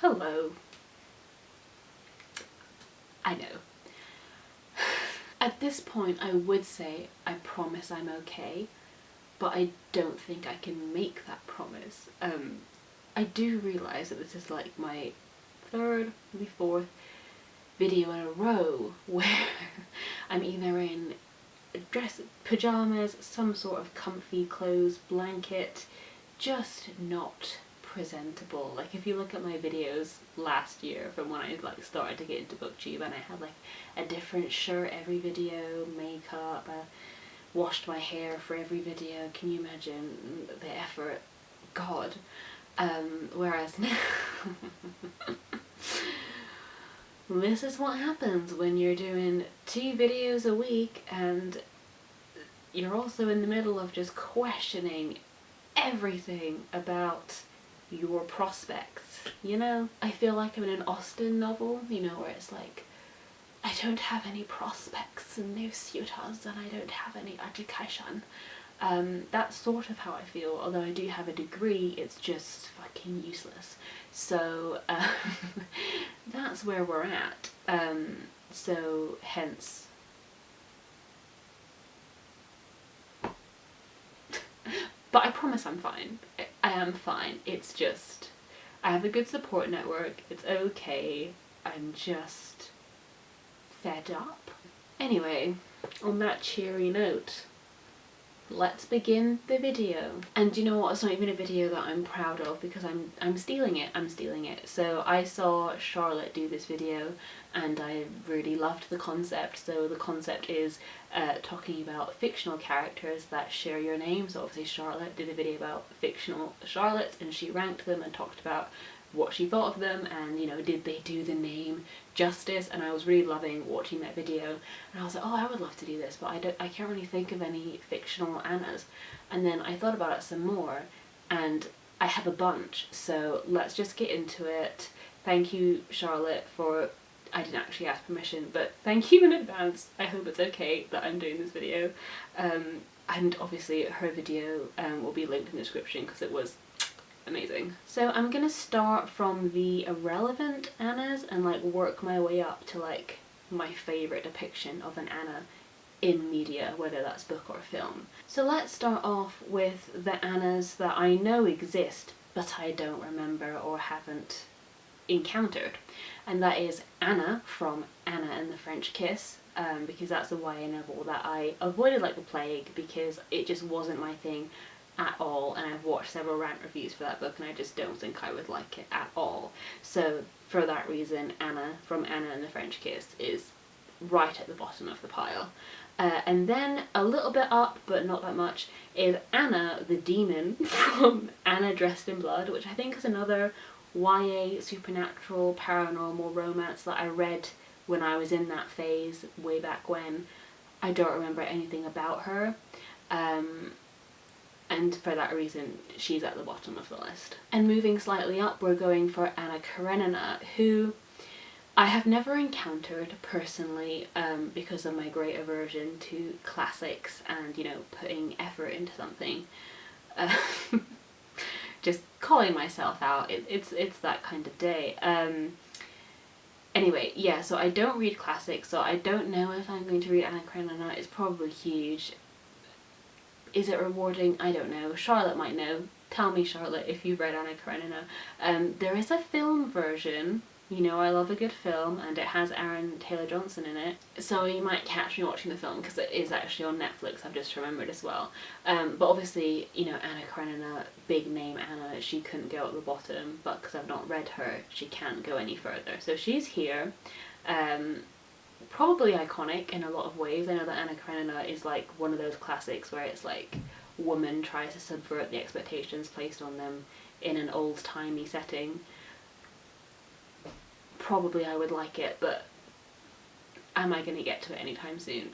Hello. I know. At this point I would say I promise I'm okay, but I don't think I can make that promise. I do realise that this is like my third, maybe fourth video in a row where I'm either in dress, pyjamas, some sort of comfy clothes, blanket, just not presentable. Like if you look at my videos last year from when I started to get into booktube, and I had like a different shirt every video, makeup, washed my hair for every video. Can you imagine the effort? God. Whereas now this is what happens when you're doing 2 videos a week and you're also in the middle of just questioning everything about your prospects, you know? I feel like I'm in an Austen novel, you know, where it's like, I don't have any prospects and no suitors and I don't have any education. That's sort of how I feel, although I do have a degree, it's just fucking useless. So that's where we're at. So hence but I promise I'm fine. I am fine. It's just I have a good support network. It's okay. I'm just fed up. Anyway, on that cheery note, let's begin the video. And you know what, it's not even a video that I'm proud of because I'm stealing it. So I saw Charlotte do this video and I really loved the concept. So the concept is talking about fictional characters that share your name. So obviously Charlotte did a video about fictional Charlottes and she ranked them and talked about what she thought of them and, you know, did they do the name justice, and I was really loving watching that video and I was like, oh, I would love to do this, but I can't really think of any fictional Annas. And then I thought about it some more and I have a bunch, so let's just get into it. Thank you, Charlotte, for, I didn't actually ask permission, but thank you in advance. I hope it's okay that I'm doing this video. And obviously her video will be linked in the description because it was amazing. So I'm gonna start from the irrelevant Annas and like work my way up to like my favourite depiction of an Anna in media, whether that's book or film. So let's start off with the Annas that I know exist but I don't remember or haven't encountered, and that is Anna from Anna and the French Kiss, because that's a YA novel that I avoided like the plague because it just wasn't my thing at all, and I've watched several rant reviews for that book and I just don't think I would like it at all. So for that reason, Anna from Anna and the French Kiss is right at the bottom of the pile. And then a little bit up, but not that much, is Anna the Demon from Anna Dressed in Blood, which I think is another YA supernatural paranormal romance that I read when I was in that phase way back when. I don't remember anything about her. And for that reason she's at the bottom of the list. And moving slightly up, we're going for Anna Karenina, who I have never encountered personally because of my great aversion to classics and, you know, putting effort into something. Just calling myself out, it's that kind of day. Anyway, yeah, so I don't read classics, so I don't know if I'm going to read Anna Karenina. It's probably huge. Is it rewarding? I don't know. Charlotte might know. Tell me, Charlotte, if you've read Anna Karenina. There is a film version. You know I love a good film, and it has Aaron Taylor-Johnson in it. So you might catch me watching the film because it is actually on Netflix, I've just remembered as well. But obviously, you know, Anna Karenina, big name Anna, she couldn't go at the bottom, but because I've not read her, she can't go any further. So she's here. Probably iconic in a lot of ways. I know that Anna Karenina is like one of those classics where it's like woman tries to subvert the expectations placed on them in an old-timey setting. Probably I would like it, but am I going to get to it anytime soon?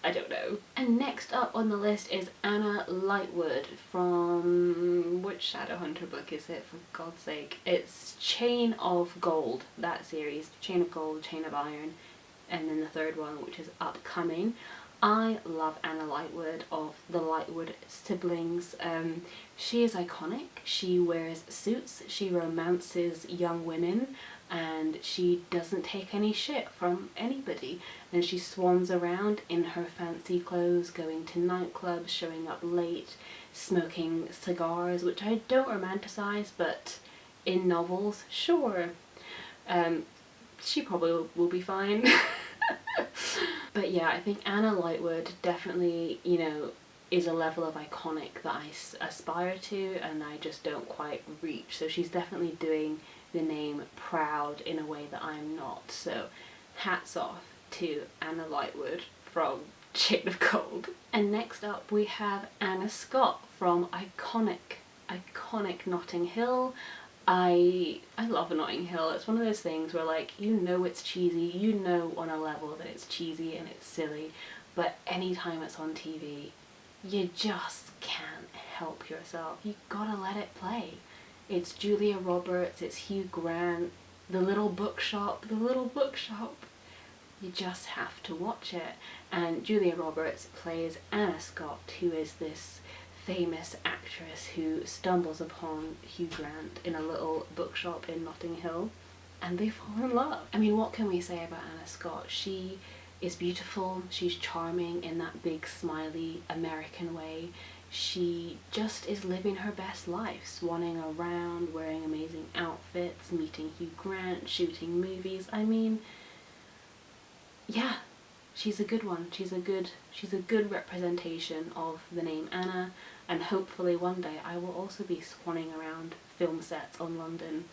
I don't know. And next up on the list is Anna Lightwood from... which Shadowhunter book is it, for God's sake? It's Chain of Gold, that series. Chain of Gold, Chain of Iron, and then the third one, which is upcoming. I love Anna Lightwood of the Lightwood siblings. She is iconic. She wears suits, she romances young women, and she doesn't take any shit from anybody. And she swans around in her fancy clothes, going to nightclubs, showing up late, smoking cigars, which I don't romanticize, but in novels, sure. She probably will be fine. But yeah, I think Anna Lightwood definitely, you know, is a level of iconic that I aspire to and I just don't quite reach. So she's definitely doing the name proud in a way that I'm not. So hats off to Anna Lightwood from Chain of Gold. And next up we have Anna Scott from iconic Notting Hill. I love Notting Hill. It's one of those things where, like, you know it's cheesy, you know on a level that it's cheesy and it's silly, but anytime it's on TV, you just can't help yourself. You gotta let it play. It's Julia Roberts, it's Hugh Grant, the little bookshop. You just have to watch it. And Julia Roberts plays Anna Scott, who is this famous actress who stumbles upon Hugh Grant in a little bookshop in Notting Hill and they fall in love. I mean, what can we say about Anna Scott? She is beautiful, she's charming in that big smiley American way. She just is living her best life, swanning around, wearing amazing outfits, meeting Hugh Grant, shooting movies. I mean, yeah, she's a good one. She's a good representation of the name Anna, and hopefully one day I will also be swanning around film sets in London.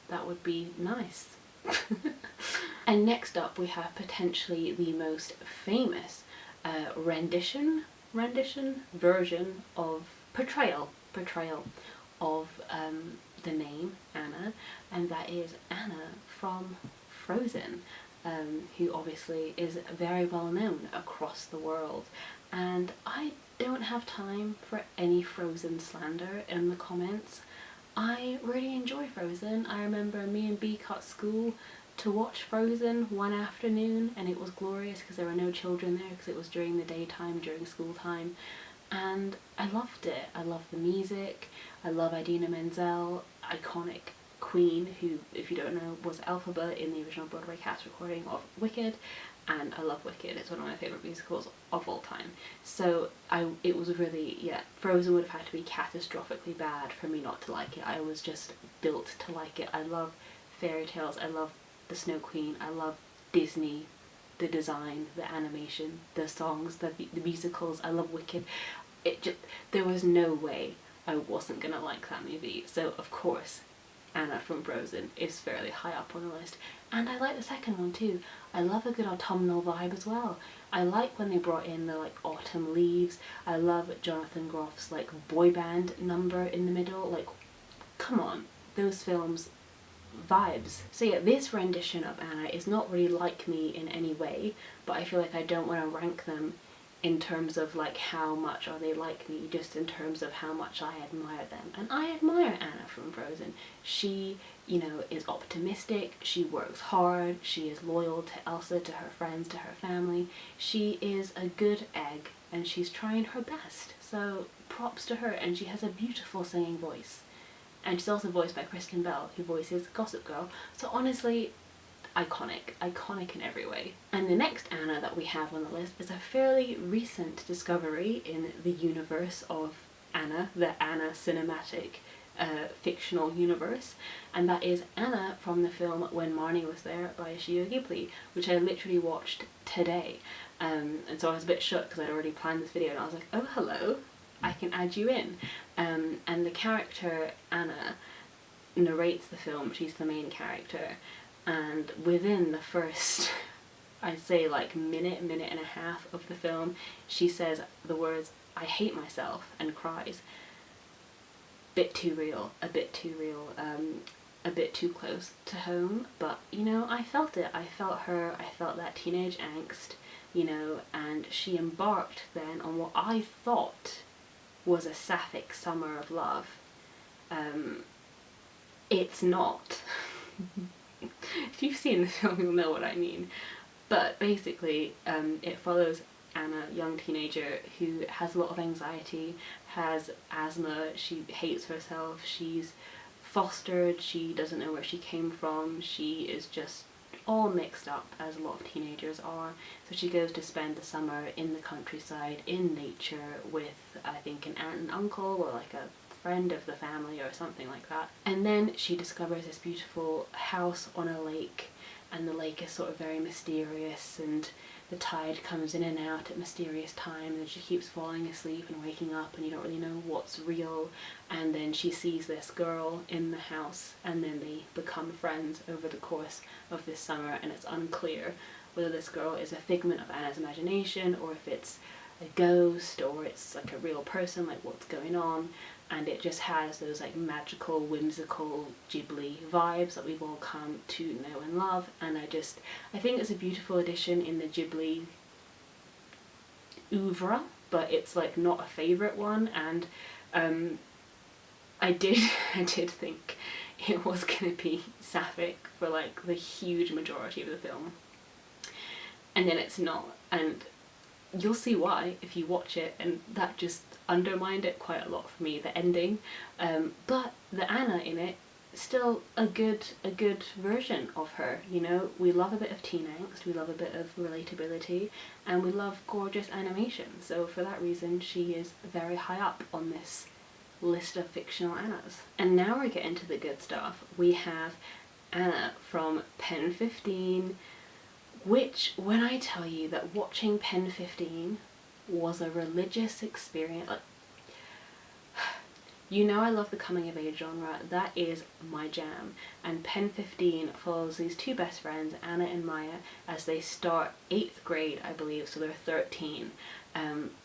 That would be nice. And next up we have potentially the most famous version of portrayal of the name Anna, and that is Anna from Frozen. Who obviously is very well known across the world, and I don't have time for any Frozen slander in the comments. I really enjoy Frozen. I remember me and B cut school to watch Frozen one afternoon, and it was glorious because there were no children there because it was during the daytime, during school time, and I loved it. I love the music, I love Idina Menzel, iconic Queen, who, if you don't know, was Elphaba in the original Broadway cast recording of Wicked, and I love Wicked. It's one of my favourite musicals of all time. So it was really, yeah, Frozen would have had to be catastrophically bad for me not to like it. I was just built to like it. I love fairy tales, I love the Snow Queen, I love Disney, the design, the animation, the songs, the musicals, I love Wicked. There was no way I wasn't gonna like that movie. So of course Anna from Frozen is fairly high up on the list, and I like the second one too. I love a good autumnal vibe as well. I like when they brought in the like autumn leaves. I love Jonathan Groff's like boy band number in the middle. Like, come on, those films, vibes. So yeah, this rendition of Anna is not really like me in any way, but I feel like I don't want to rank them in terms of like how much are they like me, just in terms of how much I admire them. And I admire Anna from Frozen. She, you know, is optimistic, she works hard, she is loyal to Elsa, to her friends, to her family. She is a good egg and she's trying her best. So props to her, and she has a beautiful singing voice. And she's also voiced by Kristen Bell, who voices Gossip Girl. So honestly, iconic in every way. And the next Anna that we have on the list is a fairly recent discovery in the universe of Anna, the Anna cinematic fictional universe, and that is Anna from the film When Marnie Was There by Studio Ghibli, which I literally watched today. And so I was a bit shook because I'd already planned this video, and I was like, oh hello, I can add you in. And the character Anna narrates the film. She's the main character, and within the first, I'd say like minute and a half of the film, she says the words, "I hate myself," and cries. Bit too real, a bit too close to home, but you know, I felt it. I felt her, I felt that teenage angst, you know, and she embarked then on what I thought was a sapphic summer of love. It's not. If you've seen the film, you'll know what I mean. But basically, it follows Anna, young teenager who has a lot of anxiety, has asthma, she hates herself, she's fostered, she doesn't know where she came from, she is just all mixed up, as a lot of teenagers are. So she goes to spend the summer in the countryside, in nature, with I think an aunt and uncle, or like a friend of the family or something like that. And then she discovers this beautiful house on a lake, and the lake is sort of very mysterious, and the tide comes in and out at mysterious times, and she keeps falling asleep and waking up, and you don't really know what's real. And then she sees this girl in the house, and then they become friends over the course of this summer, and it's unclear whether this girl is a figment of Anna's imagination, or if it's a ghost, or it's like a real person, like what's going on. And it just has those like magical, whimsical Ghibli vibes that we've all come to know and love. And I think it's a beautiful addition in the Ghibli oeuvre, but it's like not a favourite one. And I did think it was going to be sapphic for like the huge majority of the film, and then it's not, and you'll see why if you watch it, and that just undermined it quite a lot for me, the ending. But the Anna in it, still a good version of her, you know. We love a bit of teen angst, we love a bit of relatability, and we love gorgeous animation. So for that reason, she is very high up on this list of fictional Annas. And now we're getting to the good stuff. We have Anna from Pen 15, which, when I tell you that watching Pen 15 was a religious experience, like, you know I love the coming of age genre, that is my jam. And Pen 15 follows these two best friends, Anna and Maya, as they start 8th grade, I believe, so they're 13.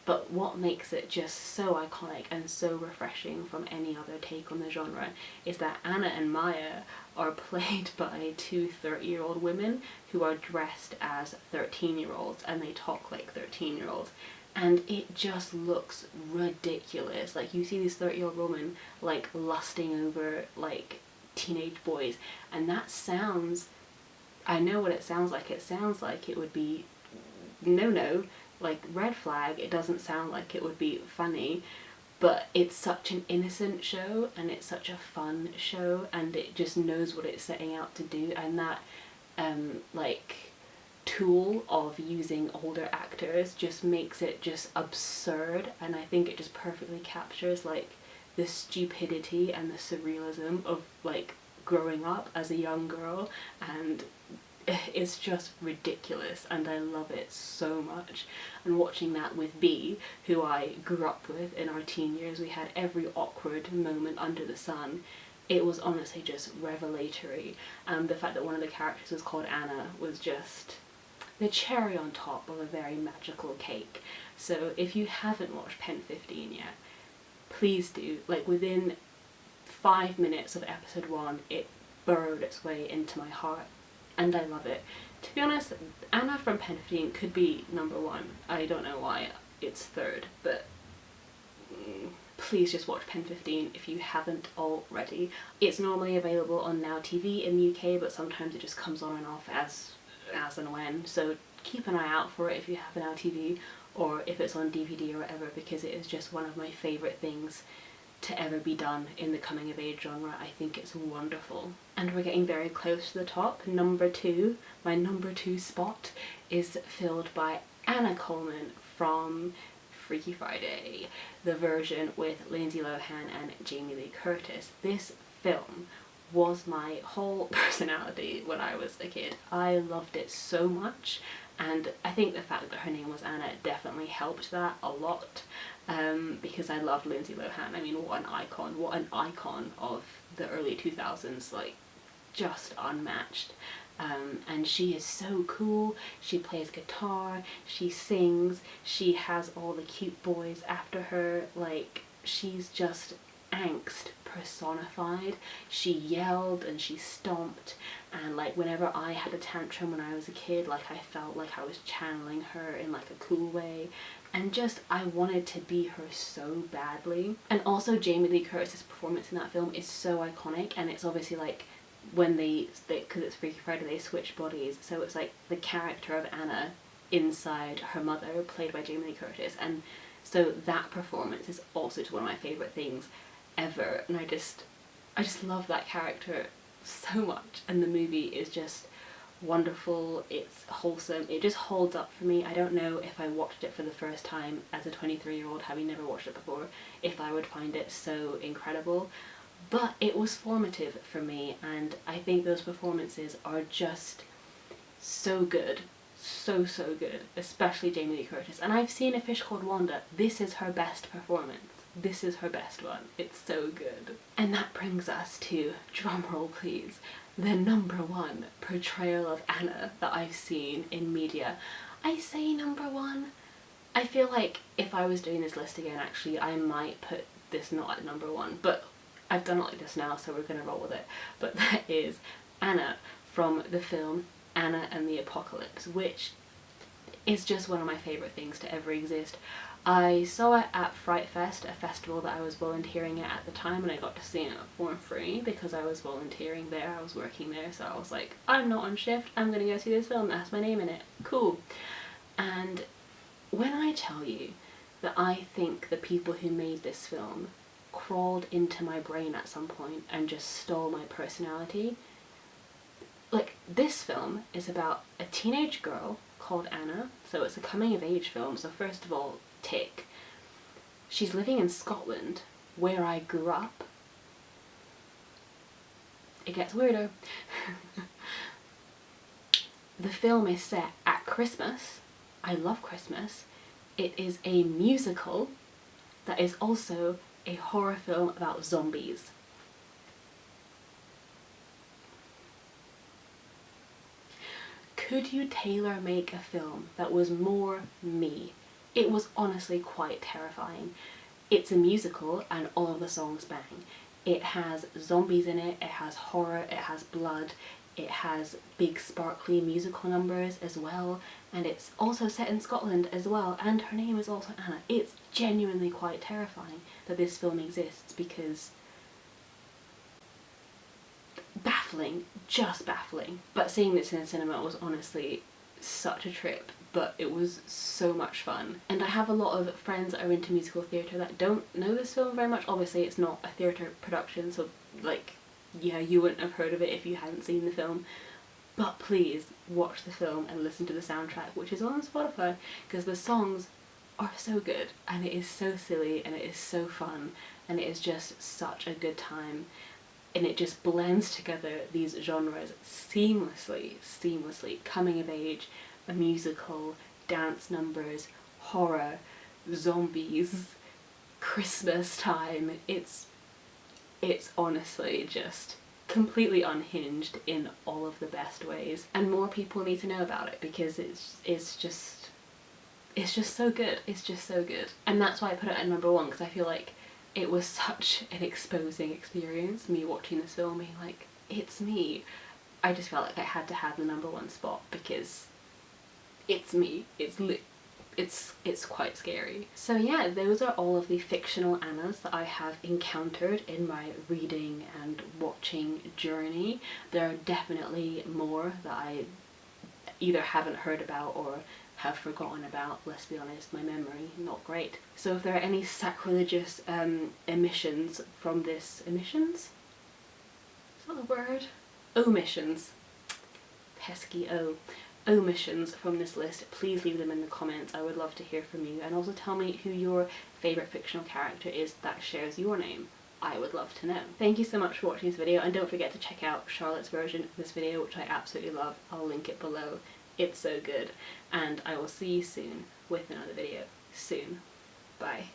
But what makes it just so iconic and so refreshing from any other take on the genre is that Anna and Maya are played by two 30-year-old women who are dressed as 13-year-olds, and they talk like 13-year-olds. And it just looks ridiculous. Like, you see these 30-year-old women like lusting over like teenage boys, and that sounds, I know what it sounds like. It sounds like it would be no, like red flag. It doesn't sound like it would be funny, but it's such an innocent show, and it's such a fun show, and it just knows what it's setting out to do. And that like tool of using older actors just makes it just absurd, and I think it just perfectly captures like the stupidity and the surrealism of like growing up as a young girl, and it's just ridiculous, and I love it so much. And watching that with B, who I grew up with in our teen years, we had every awkward moment under the sun. It was honestly just revelatory, and the fact that one of the characters was called Anna was just the cherry on top of a very magical cake. So if you haven't watched Pen 15 yet, please do. Like, within 5 minutes of episode 1, it burrowed its way into my heart, and I love it. To be honest, Anna from Pen 15 could be number 1. I don't know why it's 3rd, but please just watch Pen 15 if you haven't already. It's normally available on Now TV in the UK, but sometimes it just comes on and off as and when, so keep an eye out for it if you have Now TV, or if it's on DVD or whatever, because it is just one of my favourite things to ever be done in the coming of age genre. I think it's wonderful. And we're getting very close to the top. Number 2, my number 2 spot is filled by Anna Coleman from Freaky Friday, the version with Lindsay Lohan and Jamie Lee Curtis. This film was my whole personality when I was a kid. I loved it so much, and I think the fact that her name was Anna definitely helped that a lot, because I loved Lindsay Lohan. I mean, what an icon of the early 2000s, like, just unmatched. And she is so cool. She plays guitar, she sings, she has all the cute boys after her, like, she's just angst personified. She yelled and she stomped, and like whenever I had a tantrum when I was a kid, like I felt like I was channeling her in like a cool way, and just I wanted to be her so badly. And also Jamie Lee Curtis's performance in that film is so iconic, and it's obviously like when they because it's Freaky Friday, they switch bodies, so it's like the character of Anna inside her mother, played by Jamie Lee Curtis, and so that performance is also one of my favourite things ever, and I just love that character so much, and the movie is just wonderful, it's wholesome, it just holds up for me. I don't know if I watched it for the first time as a 23-year-old, having never watched it before, if I would find it so incredible, but it was formative for me, and I think those performances are just so good. So good, especially Jamie Lee Curtis. And I've seen A Fish Called Wanda. This is her best performance. This is her best one. It's so good. And that brings us to, drumroll please, the #1 portrayal of Anna that I've seen in media. I say #1. I feel like if I was doing this list again, actually, I might put this not at #1, but I've done it like this now, so we're gonna roll with it. But that is Anna from the film Anna and the Apocalypse, which is just one of my favourite things to ever exist. I saw it at Fright Fest, a festival that I was volunteering at the time, and I got to see it for free because I was volunteering there, I was working there, so I was like, I'm not on shift, I'm gonna go see this film that has my name in it. Cool. And when I tell you that I think the people who made this film crawled into my brain at some point and just stole my personality, like, this film is about a teenage girl called Anna, so it's a coming-of-age film, so first of all, tick. She's living in Scotland, where I grew up. It gets weirder. The film is set at Christmas. I love Christmas. It is a musical that is also a horror film about zombies. Could you tailor make a film that was more me? It was honestly quite terrifying. It's a musical and all of the songs bang. It has zombies in it, it has horror, it has blood, it has big sparkly musical numbers as well, and it's also set in Scotland as well, and her name is also Anna. It's genuinely quite terrifying that this film exists, because baffling, just baffling. But seeing this in the cinema was honestly such a trip, but it was so much fun. And I have a lot of friends that are into musical theatre that don't know this film very much. Obviously it's not a theatre production, so like, yeah, you wouldn't have heard of it if you hadn't seen the film. But please watch the film and listen to the soundtrack, which is on Spotify, because the songs are so good, and it is so silly, and it is so fun, and it is just such a good time. And it just blends together these genres seamlessly. Coming of age, a musical, dance numbers, horror, zombies, Christmas time. It's honestly just completely unhinged in all of the best ways. And more people need to know about it, because it's just so good. It's just so good. And that's why I put it at #1, because I feel like it was such an exposing experience, me watching this film, being like, it's me. I just felt like I had to have the #1 spot, because it's me. It's quite scary. So yeah, those are all of the fictional Annas that I have encountered in my reading and watching journey. There are definitely more that I either haven't heard about or have forgotten about. Let's be honest, my memory not great. So if there are any sacrilegious omissions from this, omissions? Is that the word? Omissions. Pesky O. Omissions from this list, please leave them in the comments. I would love to hear from you, and also tell me who your favourite fictional character is that shares your name. I would love to know. Thank you so much for watching this video, and don't forget to check out Charlotte's version of this video, which I absolutely love. I'll link it below. It's so good, and I will see you soon with another video. Soon. Bye.